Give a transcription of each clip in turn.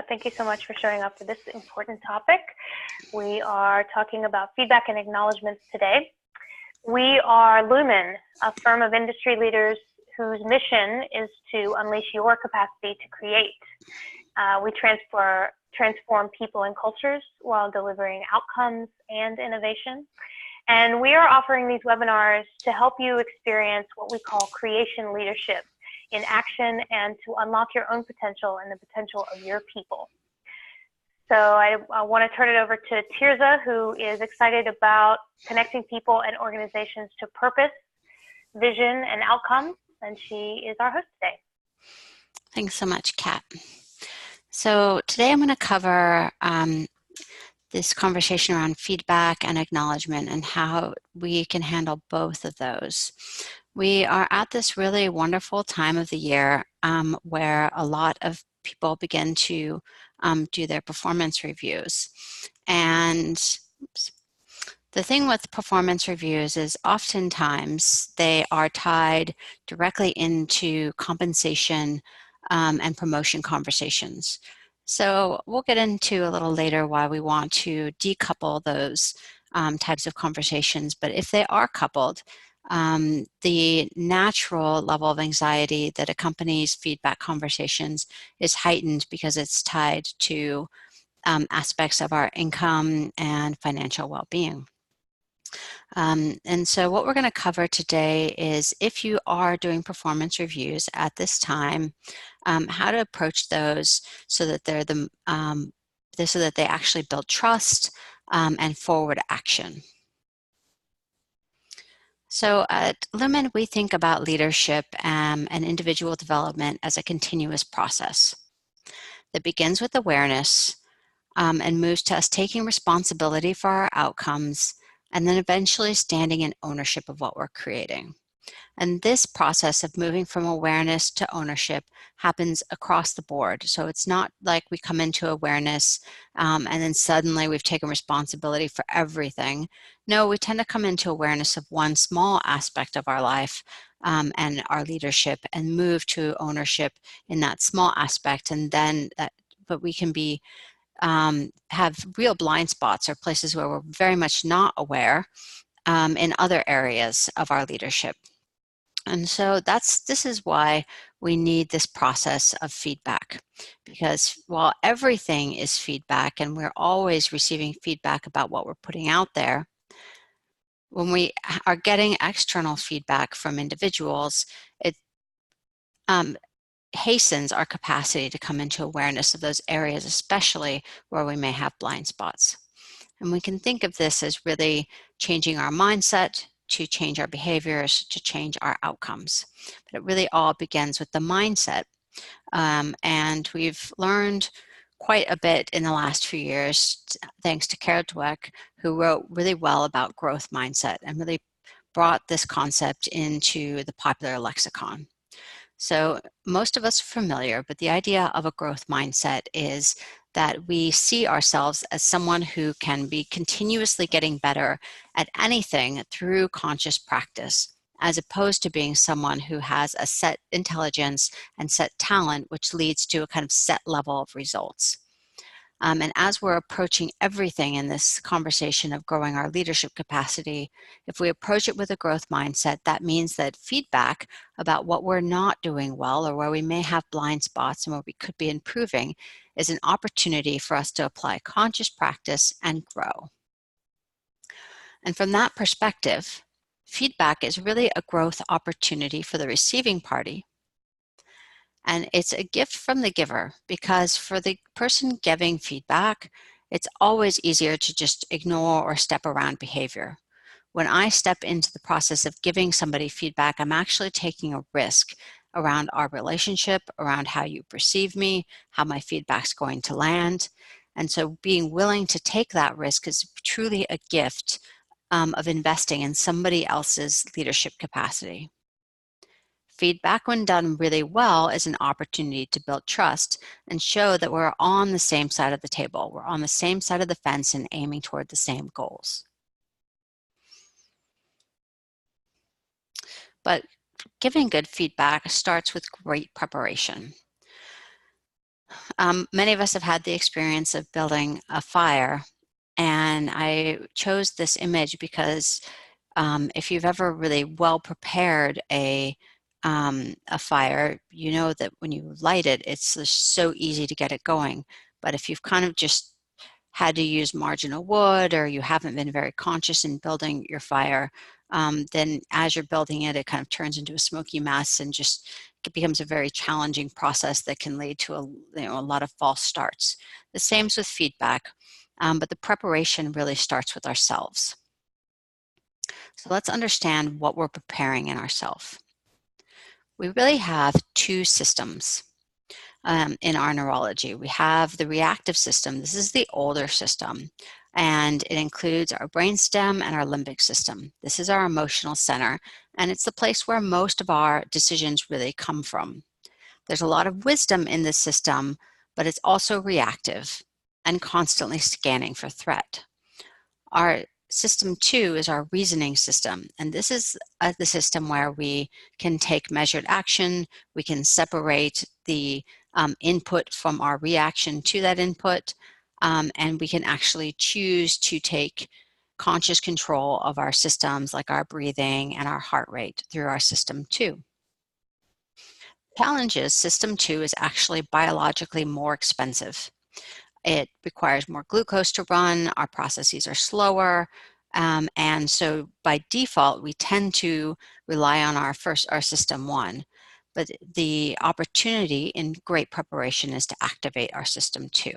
Thank you so much for showing up for this important topic. We are talking about feedback and acknowledgments today. We are Lumen, a firm of industry leaders whose mission is to unleash your capacity to create. We transform people and cultures while delivering outcomes and innovation. And we are offering these webinars to help you experience what we call creation leadership in action and to unlock your own potential and the potential of your people. So I want to turn it over to Tirza, who is excited about connecting people and organizations to purpose, vision, and outcomes, and she is our host today. Thanks so much, Kat. So today I'm going to cover this conversation around feedback and acknowledgement and how we can handle both of those. We are at this really wonderful time of the year where a lot of people begin to do their performance reviews. And the thing with performance reviews is oftentimes they are tied directly into compensation and promotion conversations. So we'll get into a little later why we want to decouple those types of conversations, but if they are coupled, the natural level of anxiety that accompanies feedback conversations is heightened because it's tied to aspects of our income and financial well-being. And so what we're going to cover today is if you are doing performance reviews at this time, how to approach those so that they're so that they actually build trust and forward action. So at Lumen, we think about leadership and individual development as a continuous process that begins with awareness and moves to us taking responsibility for our outcomes and then eventually standing in ownership of what we're creating. And this process of moving from awareness to ownership happens across the board. So it's not like we come into awareness and then suddenly we've taken responsibility for everything. No, we tend to come into awareness of one small aspect of our life and our leadership and move to ownership in that small aspect. And then but we can be have real blind spots or places where we're very much not aware in other areas of our leadership. And so this is why we need this process of feedback, because while everything is feedback and we're always receiving feedback about what we're putting out there, when we are getting external feedback from individuals, it hastens our capacity to come into awareness of those areas, especially where we may have blind spots. And we can think of this as really changing our mindset, to change our behaviors, to change our outcomes. But it really all begins with the mindset. And we've learned quite a bit in the last few years, thanks to Carol Dweck, who wrote really well about growth mindset and really brought this concept into the popular lexicon. So most of us are familiar, but the idea of a growth mindset is that we see ourselves as someone who can be continuously getting better at anything through conscious practice, as opposed to being someone who has a set intelligence and set talent, which leads to a kind of set level of results. And as we're approaching everything in this conversation of growing our leadership capacity, if we approach it with a growth mindset, that means that feedback about what we're not doing well or where we may have blind spots and where we could be improving is an opportunity for us to apply conscious practice and grow. And from that perspective, feedback is really a growth opportunity for the receiving party. And it's a gift from the giver, because for the person giving feedback, it's always easier to just ignore or step around behavior. When I step into the process of giving somebody feedback, I'm actually taking a risk around our relationship, around how you perceive me, how my feedback's going to land. And so being willing to take that risk is truly a gift of investing in somebody else's leadership capacity. Feedback, when done really well, is an opportunity to build trust and show that we're on the same side of the table. We're on the same side of the fence and aiming toward the same goals. But giving good feedback starts with great preparation. Many of us have had the experience of building a fire, and I chose this image because if you've ever really well prepared a fire, you know that when you light it, it's just so easy to get it going. But if you've kind of just had to use marginal wood, or you haven't been very conscious in building your fire, then as you're building it, it kind of turns into a smoky mess, and just it becomes a very challenging process that can lead to a lot of false starts. The same's with feedback, but the preparation really starts with ourselves. So let's understand what we're preparing in ourselves. We really have two systems in our neurology. We have the reactive system. This is the older system, and it includes our brainstem and our limbic system. This is our emotional center, and it's the place where most of our decisions really come from. There's a lot of wisdom in this system, but it's also reactive and constantly scanning for threat. Our system 2 is our reasoning system, and this is the system where we can take measured action, we can separate the input from our reaction to that input, and we can actually choose to take conscious control of our systems like our breathing and our heart rate through our system 2. Challenge is system 2 is actually biologically more expensive. It requires more glucose to run, our processes are slower, and so by default, we tend to rely on our system 1. But the opportunity in great preparation is to activate our system 2.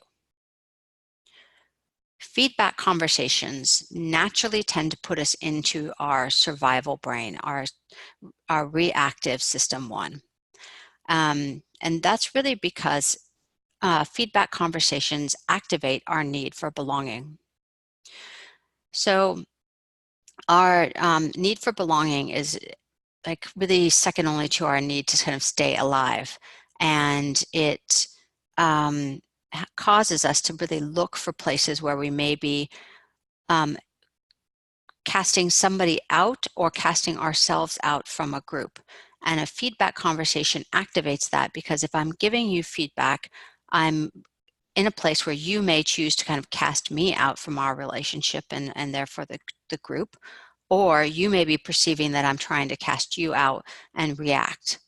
Feedback conversations naturally tend to put us into our survival brain, our reactive system 1. And that's really because feedback conversations activate our need for belonging. So our need for belonging is like really second only to our need to kind of stay alive. And it causes us to really look for places where we may be casting somebody out or casting ourselves out from a group. And a feedback conversation activates that, because if I'm giving you feedback, I'm in a place where you may choose to kind of cast me out from our relationship and therefore the group, or you may be perceiving that I'm trying to cast you out and react.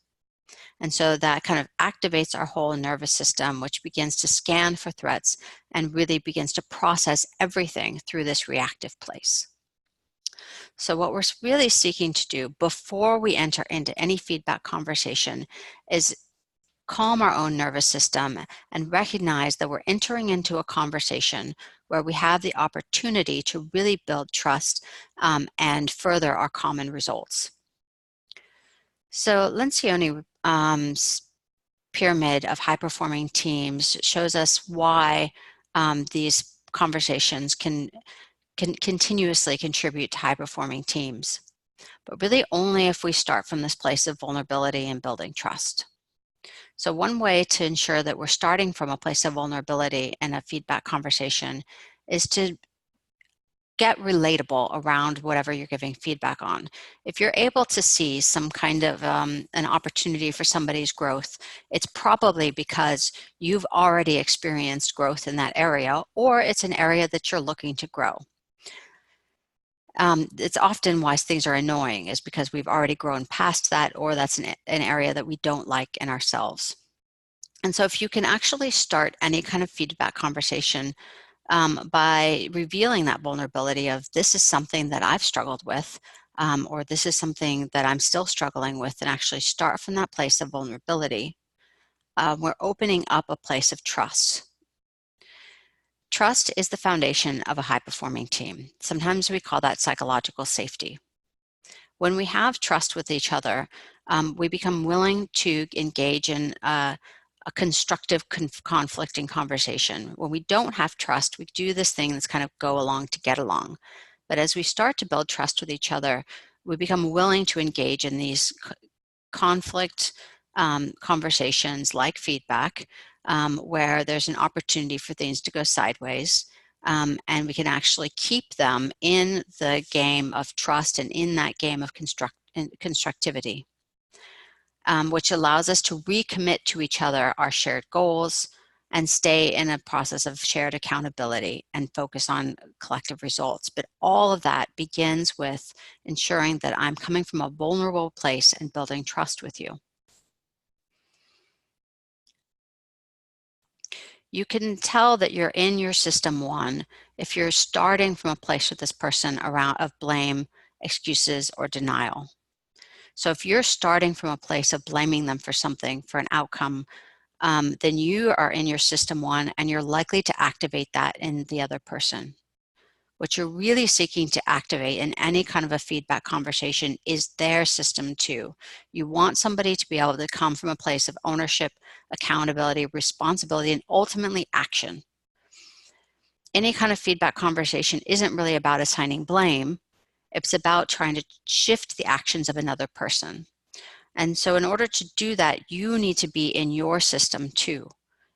And so that kind of activates our whole nervous system, which begins to scan for threats and really begins to process everything through this reactive place. So what we're really seeking to do before we enter into any feedback conversation is calm our own nervous system and recognize that we're entering into a conversation where we have the opportunity to really build trust and further our common results. So Lencioni's pyramid of high-performing teams shows us why these conversations can continuously contribute to high-performing teams, but really only if we start from this place of vulnerability and building trust. So one way to ensure that we're starting from a place of vulnerability in a feedback conversation is to get relatable around whatever you're giving feedback on. If you're able to see some kind of an opportunity for somebody's growth, it's probably because you've already experienced growth in that area, or it's an area that you're looking to grow. It's often why things are annoying is because we've already grown past that, or that's an area that we don't like in ourselves. And so if you can actually start any kind of feedback conversation by revealing that vulnerability of, this is something that I've struggled with, or this is something that I'm still struggling with, and actually start from that place of vulnerability, we're opening up a place of trust. Trust is the foundation of a high-performing team. Sometimes we call that psychological safety. When we have trust with each other, we become willing to engage in a constructive conflicting conversation. When we don't have trust, we do this thing that's kind of go along to get along. But as we start to build trust with each other, we become willing to engage in these conflict conversations like feedback, where there's an opportunity for things to go sideways, and we can actually keep them in the game of trust and in that game of constructivity, which allows us to recommit to each other our shared goals, and stay in a process of shared accountability and focus on collective results. But all of that begins with ensuring that I'm coming from a vulnerable place and building trust with you. You can tell that you're in your system one if you're starting from a place with this person around of blame, excuses, or denial. So if you're starting from a place of blaming them for something, for an outcome, then you are in your system one and you're likely to activate that in the other person. What you're really seeking to activate in any kind of a feedback conversation is their system two. You want somebody to be able to come from a place of ownership, accountability, responsibility, and ultimately action. Any kind of feedback conversation isn't really about assigning blame. It's about trying to shift the actions of another person. And so in order to do that, you need to be in your system too,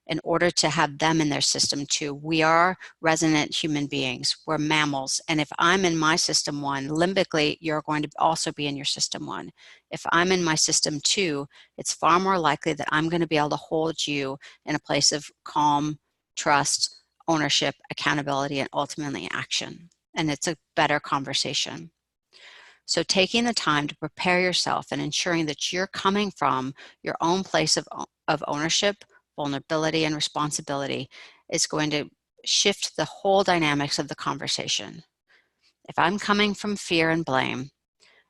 in order to have them in their system too. We are resonant human beings. We're mammals. And if I'm in my system one, limbically, you're going to also be in your system one. If I'm in my system two, it's far more likely that I'm going to be able to hold you in a place of calm, trust, ownership, accountability, and ultimately action. And it's a better conversation. So taking the time to prepare yourself and ensuring that you're coming from your own place of ownership, vulnerability, and responsibility is going to shift the whole dynamics of the conversation. If I'm coming from fear and blame,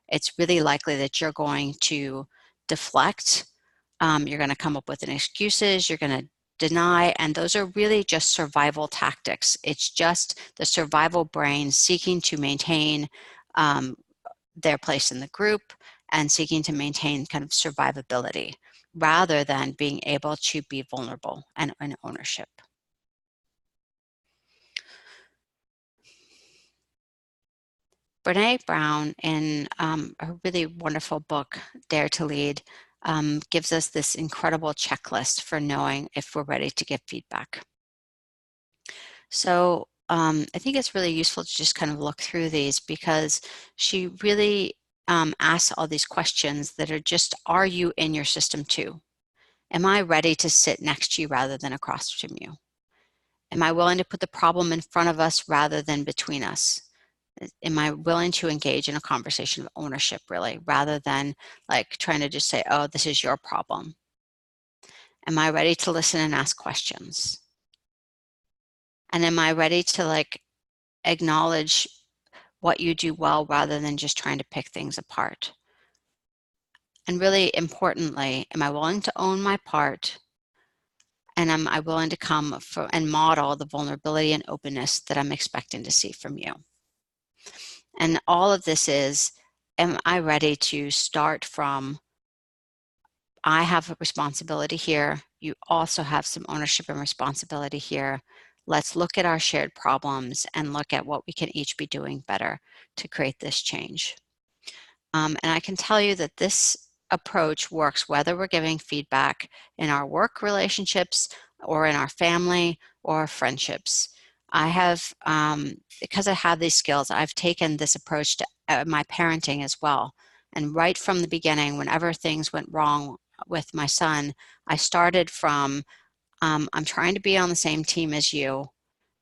it's really likely that you're going to deflect, you're going to come up with an excuses, you're going to deny, and those are really just survival tactics. It's just the survival brain seeking to maintain their place in the group and seeking to maintain kind of survivability rather than being able to be vulnerable and in ownership. Brene Brown, in a really wonderful book, Dare to Lead, gives us this incredible checklist for knowing if we're ready to give feedback. So I think it's really useful to just kind of look through these because she really asks all these questions that are just, are you in your system too? Am I ready to sit next to you rather than across from you? Am I willing to put the problem in front of us rather than between us? Am I willing to engage in a conversation of ownership really, rather than like trying to just say, oh, this is your problem? Am I ready to listen and ask questions? And am I ready to like acknowledge what you do well rather than just trying to pick things apart? And really importantly, am I willing to own my part? And am I willing to come and model the vulnerability and openness that I'm expecting to see from you? And all of this is, am I ready to start from, I have a responsibility here. You also have some ownership and responsibility here. Let's look at our shared problems and look at what we can each be doing better to create this change. And I can tell you that this approach works whether we're giving feedback in our work relationships or in our family or friendships. I have, because I have these skills, I've taken this approach to my parenting as well. And right from the beginning, whenever things went wrong with my son, I started from, I'm trying to be on the same team as you,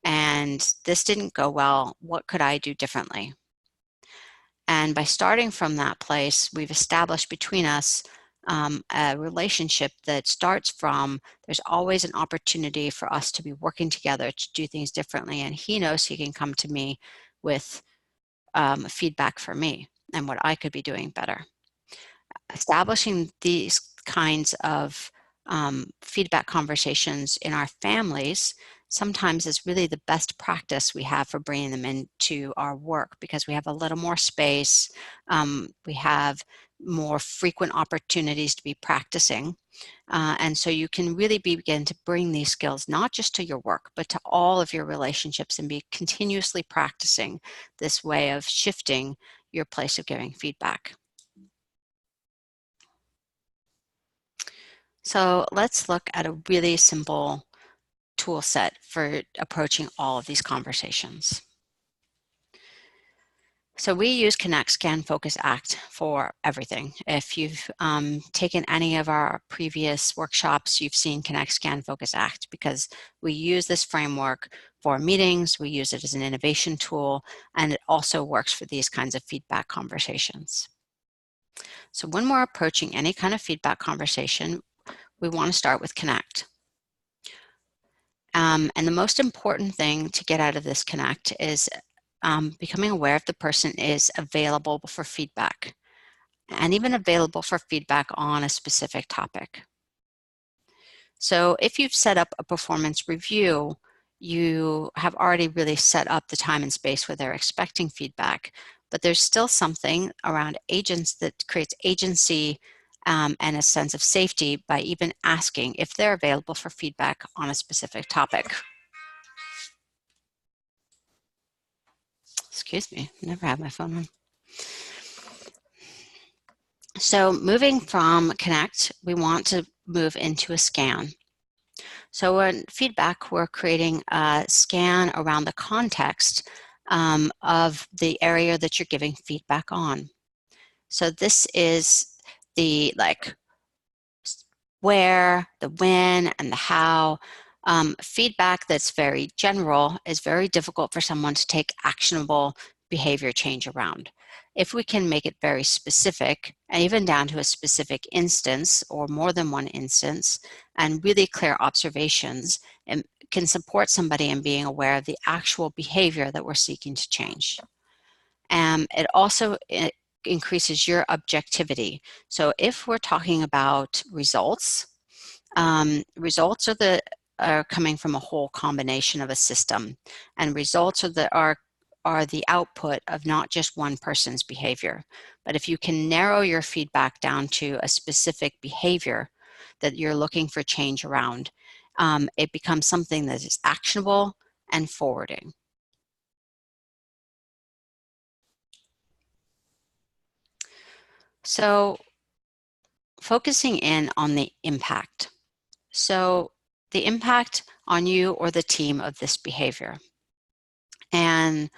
and this didn't go well. What could I do differently? And by starting from that place, we've established between us a relationship that starts from, there's always an opportunity for us to be working together to do things differently. And he knows he can come to me with feedback for me and what I could be doing better. Establishing these kinds of feedback conversations in our families sometimes is really the best practice we have for bringing them into our work because we have a little more space, we have more frequent opportunities to be practicing, and so you can really begin to bring these skills not just to your work but to all of your relationships and be continuously practicing this way of shifting your place of giving feedback. So let's look at a really simple tool set for approaching all of these conversations. So we use Connect, Scan, Focus, Act for everything. If you've taken any of our previous workshops, you've seen Connect, Scan, Focus, Act, because we use this framework for meetings, we use it as an innovation tool, and it also works for these kinds of feedback conversations. So when we're approaching any kind of feedback conversation, we want to start with Connect. And the most important thing to get out of this Connect is becoming aware if the person is available for feedback, and even available for feedback on a specific topic. So if you've set up a performance review, you have already really set up the time and space where they're expecting feedback, but there's still something around agents that creates agency and a sense of safety by even asking if they're available for feedback on a specific topic. Excuse me, never had my phone on. So moving from Connect, we want to move into a scan. So in feedback, we're creating a scan around the context of the area that you're giving feedback on. So this is the where, the when, and the how. Feedback that's very general is very difficult for someone to take actionable behavior change around. If we can make it very specific, and even down to a specific instance or more than one instance, and really clear observations, it can support somebody in being aware of the actual behavior that we're seeking to change. It also increases your objectivity. So if we're talking about results, results are coming from a whole combination of a system, and results are the output of not just one person's behavior. But if you can narrow your feedback down to a specific behavior that you're looking for change around, it becomes something that is actionable and forwarding. So focusing in on the impact. So the impact on you or the team of this behavior. And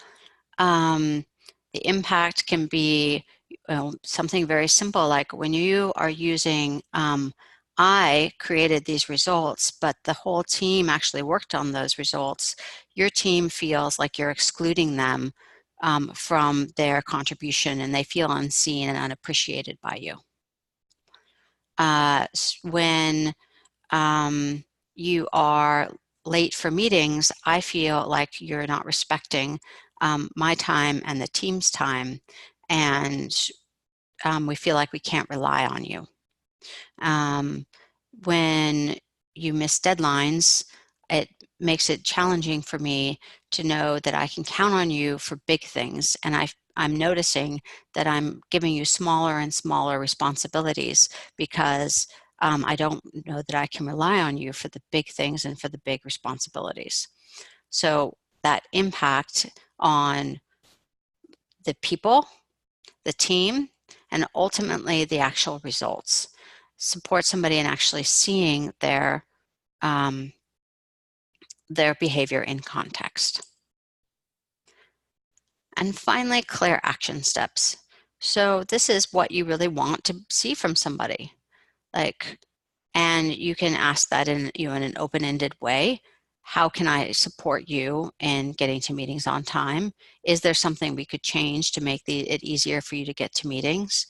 the impact can be something very simple, like when you are using, I created these results, but the whole team actually worked on those results. Your team feels like you're excluding them from their contribution, and they feel unseen and unappreciated by you. When you are late for meetings, I feel like you're not respecting my time and the team's time, and we feel like we can't rely on you. When you miss deadlines, it makes it challenging for me to know that I can count on you for big things, and I'm noticing that I'm giving you smaller and smaller responsibilities because I don't know that I can rely on you for the big things and for the big responsibilities. So that impact on the people, the team, and ultimately the actual results. Support somebody in actually seeing their behavior in context. And finally, clear action steps. So this is what you really want to see from somebody. And you can ask that in an open-ended way. How can I support you in getting to meetings on time? Is there something we could change to make it easier for you to get to meetings?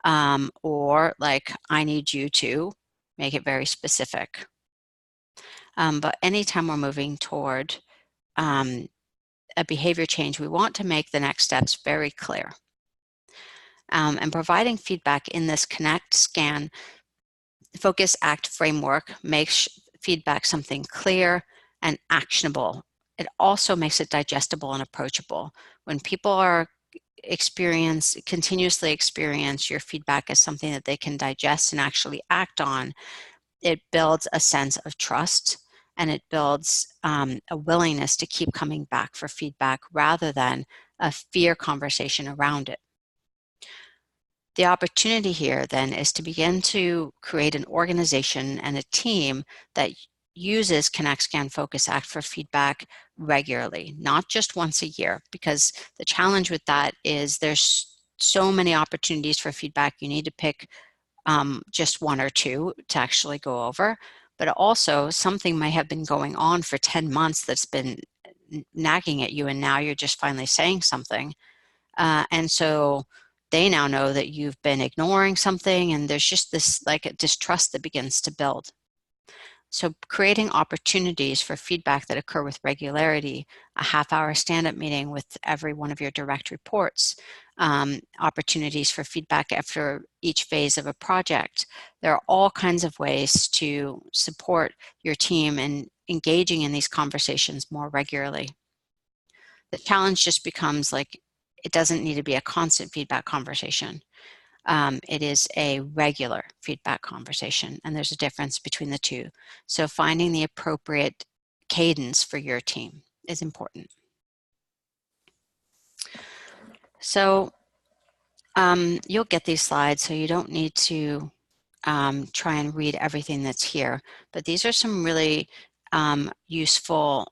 Or I need you to make it very specific. But anytime we're moving toward a behavior change, we want to make the next steps very clear. And providing feedback in this Connect, Scan, Focus, Act framework makes feedback something clear and actionable. It also makes it digestible and approachable. When people are continuously experience your feedback as something that they can digest and actually act on, it builds a sense of trust, and it builds a willingness to keep coming back for feedback rather than a fear conversation around it. The opportunity here then is to begin to create an organization and a team that uses Connect, Scan, Focus, Act for feedback regularly, not just once a year, because the challenge with that is there's so many opportunities for feedback. You need to pick just one or two to actually go over, but also something might have been going on for 10 months that's been nagging at you, and now you're just finally saying something. And so they now know that you've been ignoring something, and there's just this like a distrust that begins to build. So creating opportunities for feedback that occur with regularity, a half-hour stand-up meeting with every one of your direct reports, opportunities for feedback after each phase of a project. There are all kinds of ways to support your team in engaging in these conversations more regularly. The challenge just becomes like, it doesn't need to be a constant feedback conversation. It is a regular feedback conversation, and there's a difference between the two. So finding the appropriate cadence for your team is important. So you'll get these slides, so you don't need to try and read everything that's here, but these are some really useful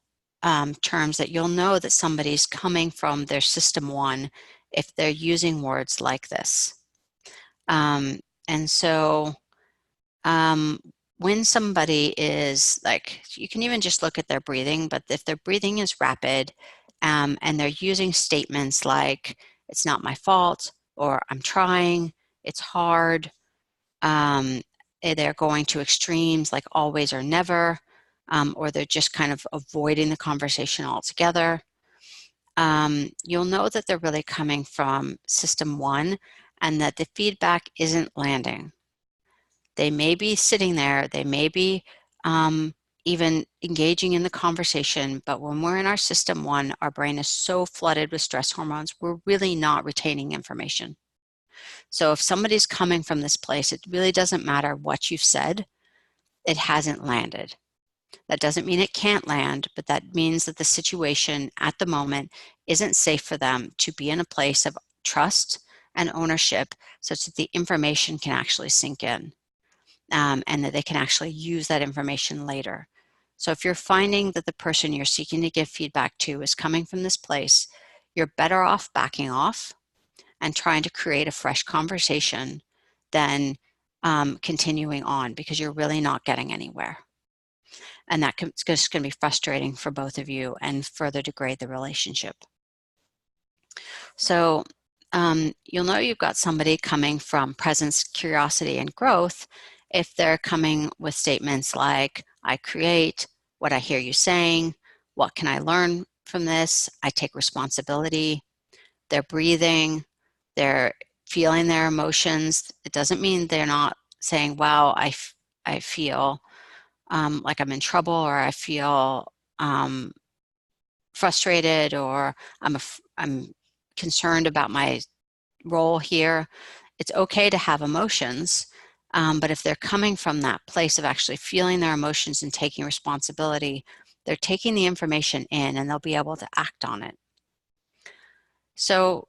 terms that you'll know that somebody's coming from their system one if they're using words like this. And so when somebody is like, you can even just look at their breathing, but if their breathing is rapid and they're using statements like, it's not my fault, or I'm trying, it's hard, they're going to extremes like always or never, or they're just kind of avoiding the conversation altogether, you'll know that they're really coming from system one and that the feedback isn't landing. They may be sitting there, they may be even engaging in the conversation, but when we're in our system one, our brain is so flooded with stress hormones, we're really not retaining information. So if somebody's coming from this place, it really doesn't matter what you've said, it hasn't landed. That doesn't mean it can't land, but that means that the situation at the moment isn't safe for them to be in a place of trust and ownership such that the information can actually sink in, and that they can actually use that information later. So if you're finding that the person you're seeking to give feedback to is coming from this place, you're better off backing off and trying to create a fresh conversation than continuing on, because you're really not getting anywhere. And it's just going to be frustrating for both of you and further degrade the relationship. So you'll know you've got somebody coming from presence, curiosity, and growth if they're coming with statements like, I create, what I hear you saying, what can I learn from this, I take responsibility, they're breathing, they're feeling their emotions. It doesn't mean they're not saying, wow, I feel like I'm in trouble, or I feel frustrated, or I'm concerned about my role here. It's okay to have emotions, but if they're coming from that place of actually feeling their emotions and taking responsibility, they're taking the information in and they'll be able to act on it. So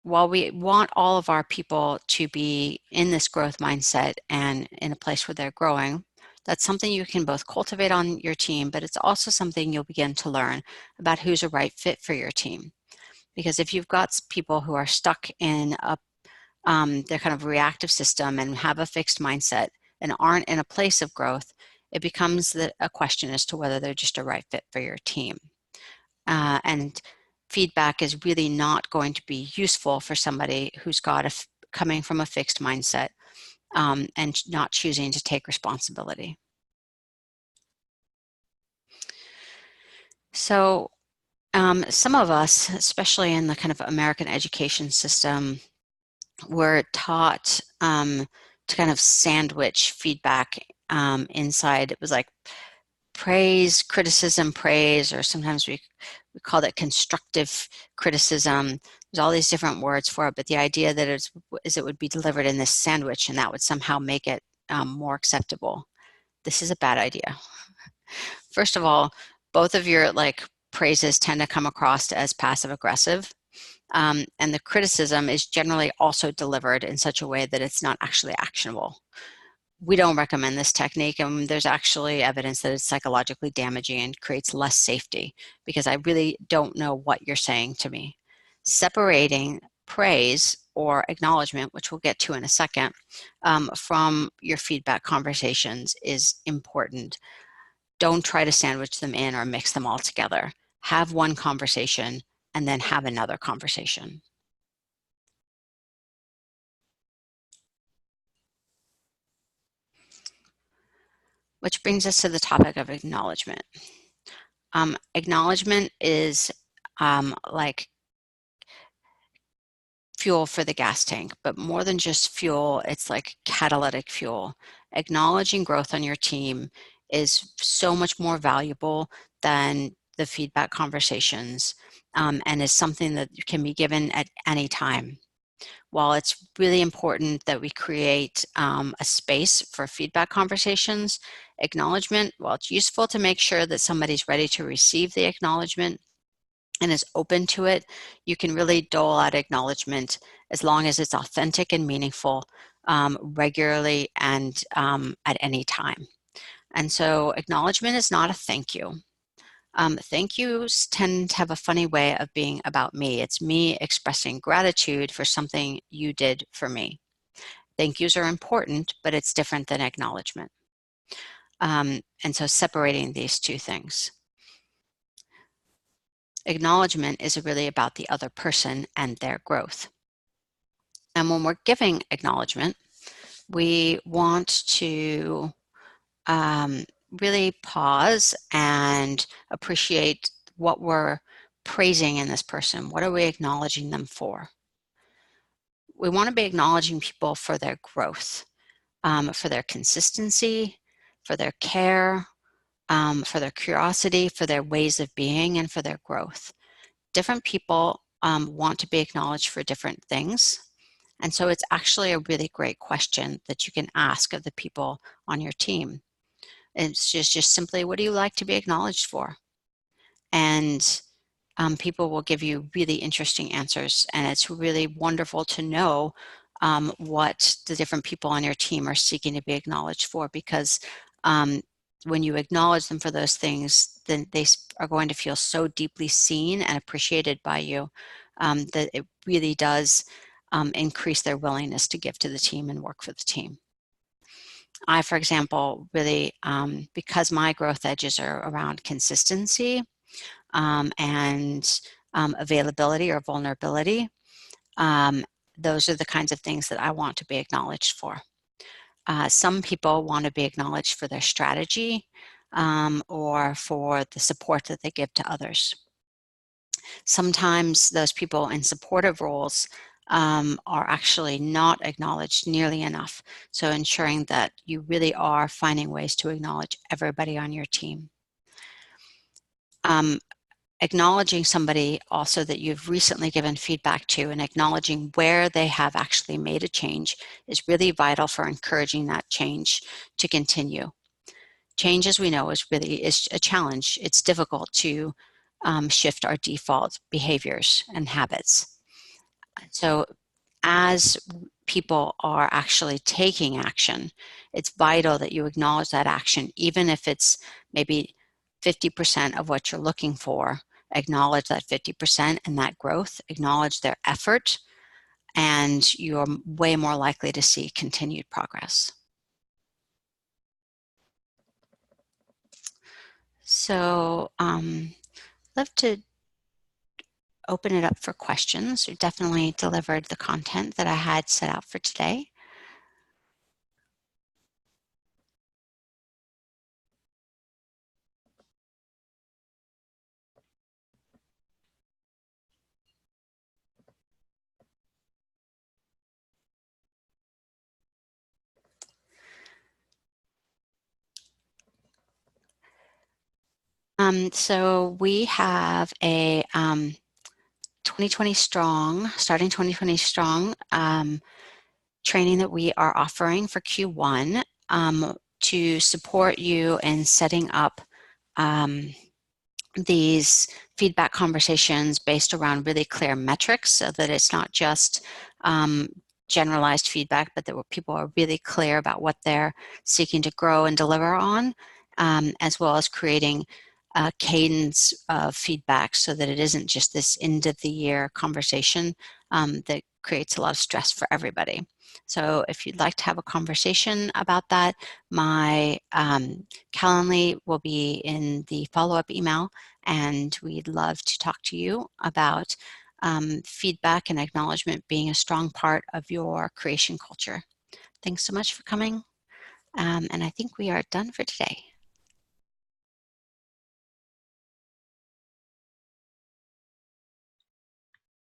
while we want all of our people to be in this growth mindset and in a place where they're growing, that's something you can both cultivate on your team, but it's also something you'll begin to learn about who's a right fit for your team. Because if you've got people who are stuck in their kind of reactive system and have a fixed mindset and aren't in a place of growth, it becomes a question as to whether they're just a right fit for your team. And feedback is really not going to be useful for somebody who's got coming from a fixed mindset and not choosing to take responsibility. So some of us, especially in the kind of American education system, were taught to kind of sandwich feedback inside. It was like praise, criticism, praise, or sometimes we called it constructive criticism. There's all these different words for it, but the idea that it would be delivered in this sandwich and that would somehow make it more acceptable. This is a bad idea. First of all, both of your praises tend to come across as passive aggressive. And the criticism is generally also delivered in such a way that it's not actually actionable. we don't recommend this technique, and there's actually evidence that it's psychologically damaging and creates less safety because I really don't know what you're saying to me. Separating praise or acknowledgement, which we'll get to in a second, from your feedback conversations is important. Don't try to sandwich them in or mix them all together. Have one conversation and then have another conversation. Which brings us to the topic of acknowledgement. Acknowledgement is like fuel for the gas tank, but more than just fuel, it's like catalytic fuel. Acknowledging growth on your team is so much more valuable than the feedback conversations, and is something that can be given at any time. While it's really important that we create a space for feedback conversations, acknowledgement, while it's useful to make sure that somebody's ready to receive the acknowledgement and is open to it, you can really dole out acknowledgement as long as it's authentic and meaningful, regularly and at any time. And so acknowledgement is not a thank you. Thank yous tend to have a funny way of being about me. It's me expressing gratitude for something you did for me. Thank yous are important, but it's different than acknowledgement. And so separating these two things. Acknowledgement is really about the other person and their growth. And when we're giving acknowledgement, we want to really pause and appreciate what we're praising in this person. What are we acknowledging them for? We want to be acknowledging people for their growth, for their consistency, for their care, for their curiosity, for their ways of being, and for their growth. Different people want to be acknowledged for different things. And so it's actually a really great question that you can ask of the people on your team. It's just simply, what do you like to be acknowledged for? And people will give you really interesting answers. And it's really wonderful to know what the different people on your team are seeking to be acknowledged for, because when you acknowledge them for those things, then they are going to feel so deeply seen and appreciated by you that it really does increase their willingness to give to the team and work for the team. I, for example, really, because my growth edges are around consistency and availability or vulnerability, those are the kinds of things that I want to be acknowledged for. Some people want to be acknowledged for their strategy or for the support that they give to others. Sometimes those people in supportive roles are actually not acknowledged nearly enough. So ensuring that you really are finding ways to acknowledge everybody on your team. Acknowledging somebody also that you've recently given feedback to and acknowledging where they have actually made a change is really vital for encouraging that change to continue. Change, as we know, is a challenge. It's difficult to shift our default behaviors and habits. So as people are actually taking action, it's vital that you acknowledge that action, even if it's maybe 50% of what you're looking for. Acknowledge that 50% and that growth, acknowledge their effort, and you're way more likely to see continued progress. So I'd love to open it up for questions. We definitely delivered the content that I had set out for today. So we have a 2020 Strong, starting 2020 Strong training that we are offering for Q1 to support you in setting up these feedback conversations based around really clear metrics so that it's not just generalized feedback, but that people are really clear about what they're seeking to grow and deliver on, as well as creating a cadence of feedback so that it isn't just this end of the year conversation that creates a lot of stress for everybody. So if you'd like to have a conversation about that, my Calendly will be in the follow-up email, and we'd love to talk to you about feedback and acknowledgement being a strong part of your creation culture. Thanks so much for coming, and I think we are done for today.